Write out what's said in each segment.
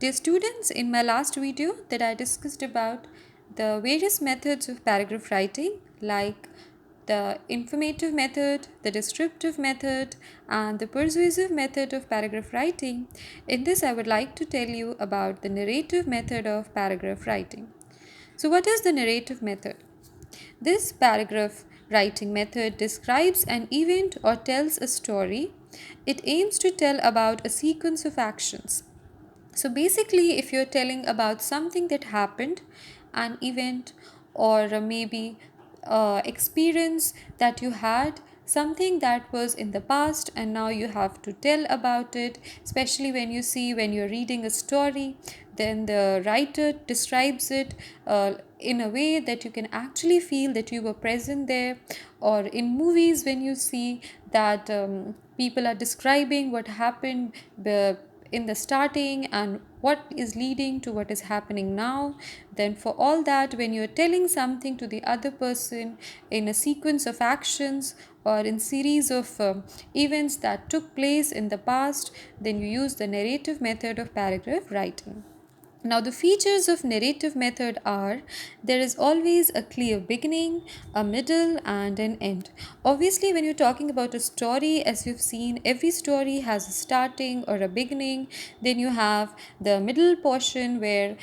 Dear students, in my last video that I discussed about the various methods of paragraph writing, like the informative method, the descriptive method, and the persuasive method of paragraph writing. In this, I would like to tell you about the narrative method of paragraph writing. So, what is the narrative method? This paragraph writing method describes an event or tells a story. It aims to tell about a sequence of actions. So basically, if you're telling about something that happened, an event, or maybe experience that you had, something that was in the past and now you have to tell about it, especially when you're reading a story, then the writer describes it in a way that you can actually feel that you were present there. Or in movies, when you see that people are describing what happened in the starting and what is leading to what is happening now, then for all that, when you're telling something to the other person in a sequence of actions or in series of events that took place in the past, then you use the narrative method of paragraph writing. Now, the features of narrative method are there is always a clear beginning, a middle, and an end. Obviously, when you're talking about a story, as you've seen, every story has a starting or a beginning. Then you have the middle portion where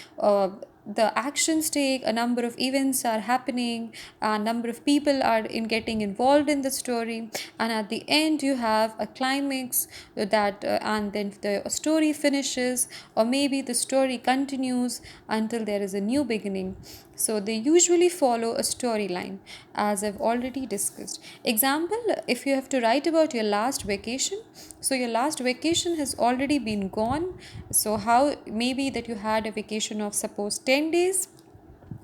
the actions take, a number of events are happening, a number of people are in getting involved in the story, and at the end you have a climax that and then the story finishes, or maybe the story continues until there is a new beginning. So they usually follow a storyline, as I've already discussed. Example, if you have to write about your last vacation, so your last vacation has already been gone. So how maybe that you had a vacation of suppose 10 days.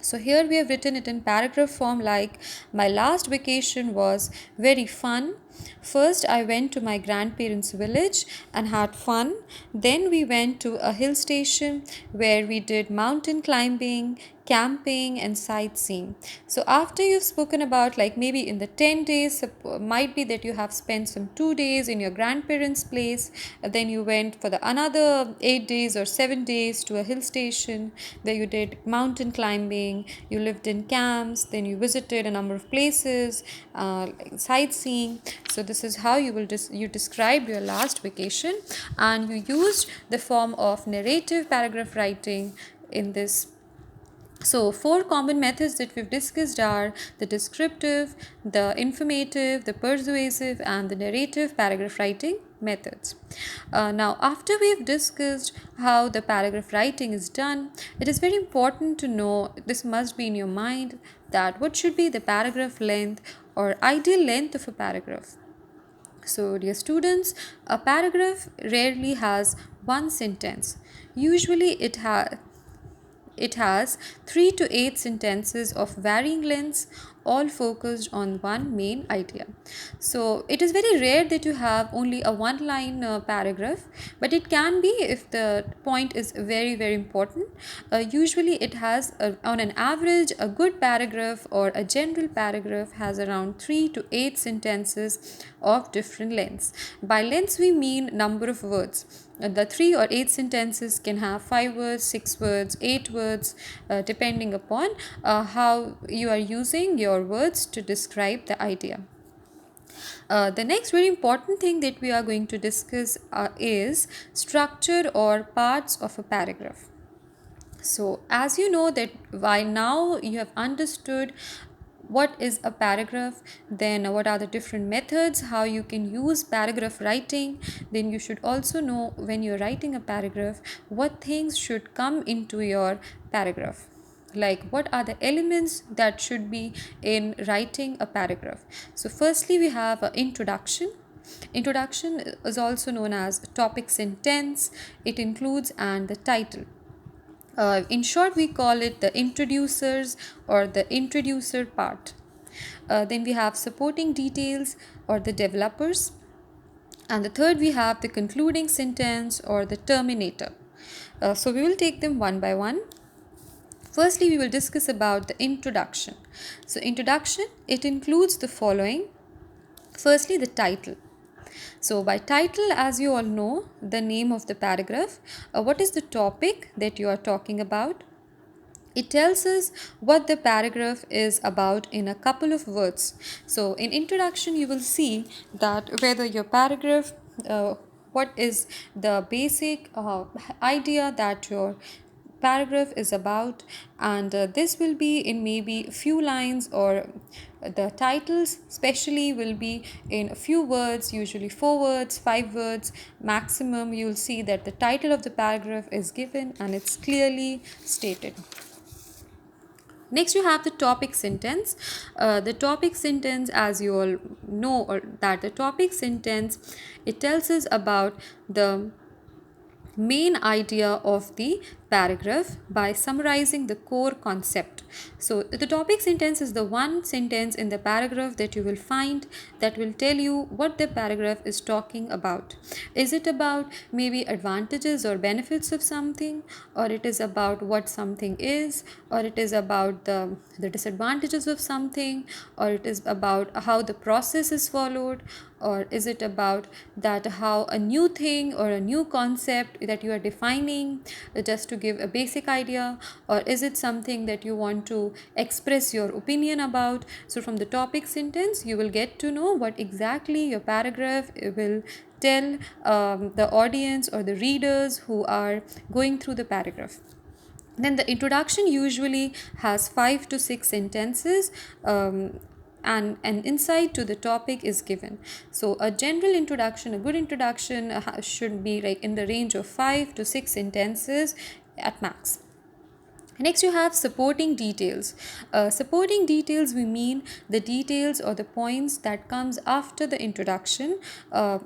So here we have written it in paragraph form like, my last vacation was very fun. First, I went to my grandparents' village and had fun. Then we went to a hill station where we did mountain climbing, camping, and sightseeing. So after you've spoken about, like maybe in the 10 days, might be that you have spent some 2 days in your grandparents' place, then you went for the another 8 days or 7 days to a hill station where you did mountain climbing, you lived in camps, then you visited a number of places, like sightseeing. So this is how you described your last vacation, and you used the form of narrative paragraph writing in this. So, four common methods that we've discussed are the descriptive, the informative, the persuasive, and the narrative paragraph writing methods. Now, after we've discussed how the paragraph writing is done, it is very important to know, this must be in your mind, that what should be the paragraph length or ideal length of a paragraph. So, dear students, a paragraph rarely has one sentence. Usually, it has 3 to 8 sentences of varying lengths, all focused on one main idea. So it is very rare that you have only a one line paragraph, but it can be if the point is very, very important. Usually it has on an average, a good paragraph or a general paragraph has around 3 to 8 sentences of different lengths. By lengths we mean number of words. The 3 or 8 sentences can have 5 words, 6 words, 8 words, depending upon how you are using your words to describe the idea. The next very important thing that we are going to discuss is structure or parts of a paragraph. So, as you know that by now you have understood what is a paragraph, then what are the different methods how you can use paragraph writing, then you should also know when you're writing a paragraph what things should come into your paragraph, like what are the elements that should be in writing a paragraph. So firstly we have an introduction. Introduction is also known as topic sentence. It includes and the title. In short, we call it the introducers or the introducer part. Then we have supporting details or the developers. And the third, we have the concluding sentence or the terminator. So we will take them one by one. Firstly, we will discuss about the introduction. So introduction, it includes the following. Firstly, the title. So by title, as you all know, the name of the paragraph, what is the topic that you are talking about? It tells us what the paragraph is about in a couple of words. So in introduction, you will see that whether your paragraph, what is the basic idea that your paragraph is about, and this will be in maybe a few lines, or the titles especially will be in a few words, usually 4 words, 5 words maximum. You'll see that the title of the paragraph is given and it's clearly stated. Next, you have the topic sentence. The topic sentence, as you all know, or that the topic sentence, it tells us about the main idea of the paragraph by summarizing the core concept. So the topic sentence is the one sentence in the paragraph that you will find that will tell you what the paragraph is talking about. Is it about maybe advantages or benefits of something, or it is about what something is, or it is about the disadvantages of something, or it is about how the process is followed, or is it about that how a new thing or a new concept that you are defining, just to give a basic idea, or is it something that you want to express your opinion about? So from the topic sentence you will get to know what exactly your paragraph will tell the audience or the readers who are going through the paragraph. Then the introduction usually has 5 to 6 sentences, and an insight to the topic is given. So a general introduction, a good introduction, should be like in the range of 5 to 6 sentences at max. Next, you have supporting details. Supporting details, we mean the details or the points that comes after the introduction.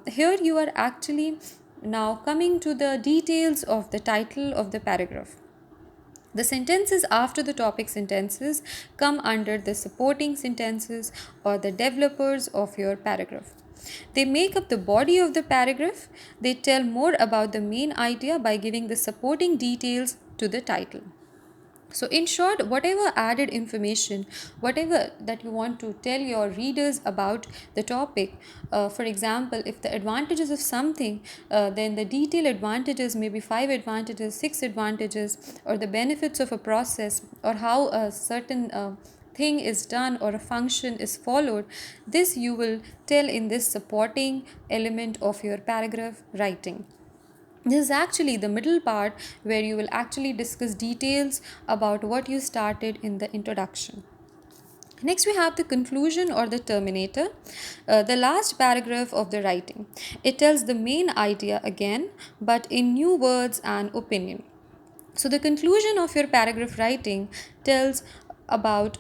Here you are actually now coming to the details of the title of the paragraph. The sentences after the topic sentences come under the supporting sentences or the developers of your paragraph. They make up the body of the paragraph. They tell more about the main idea by giving the supporting details to the title. So in short, whatever added information, whatever that you want to tell your readers about the topic, for example, if the advantages of something, then the detailed advantages, maybe 5 advantages, 6 advantages, or the benefits of a process, or how a certain thing is done or a function is followed, this you will tell in this supporting element of your paragraph writing. This is actually the middle part where you will actually discuss details about what you started in the introduction. Next, we have the conclusion or the terminator, the last paragraph of the writing. It tells the main idea again, but in new words and opinion. So the conclusion of your paragraph writing tells about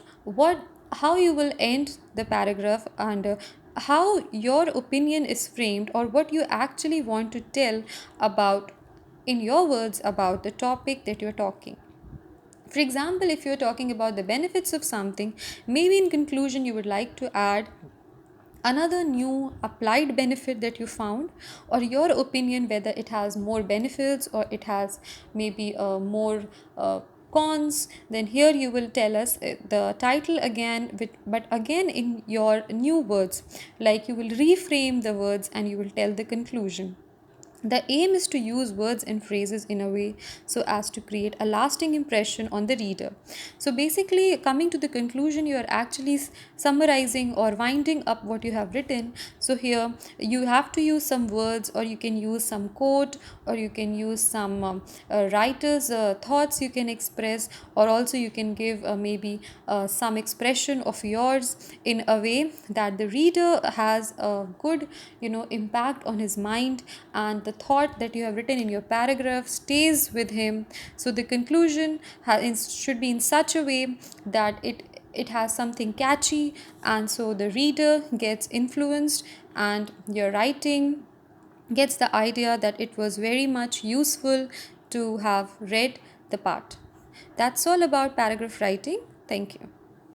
how you will end the paragraph, and how your opinion is framed, or what you actually want to tell about in your words about the topic that you're talking. For example, if you're talking about the benefits of something, maybe in conclusion you would like to add another new applied benefit that you found, or your opinion whether it has more benefits or it has maybe more cons. Then here you will tell us the title again, but again in your new words, like you will reframe the words and you will tell the conclusion. The aim is to use words and phrases in a way so as to create a lasting impression on the reader. So basically, coming to the conclusion, you are actually summarizing or winding up what you have written. So here you have to use some words, or you can use some quote, or you can use some writer's thoughts you can express, or also you can give maybe some expression of yours in a way that the reader has a good impact on his mind, and the thought that you have written in your paragraph stays with him. So the conclusion should be in such a way that it has something catchy, and so the reader gets influenced, and your writing gets the idea that it was very much useful to have read the part. That's all about paragraph writing. Thank you.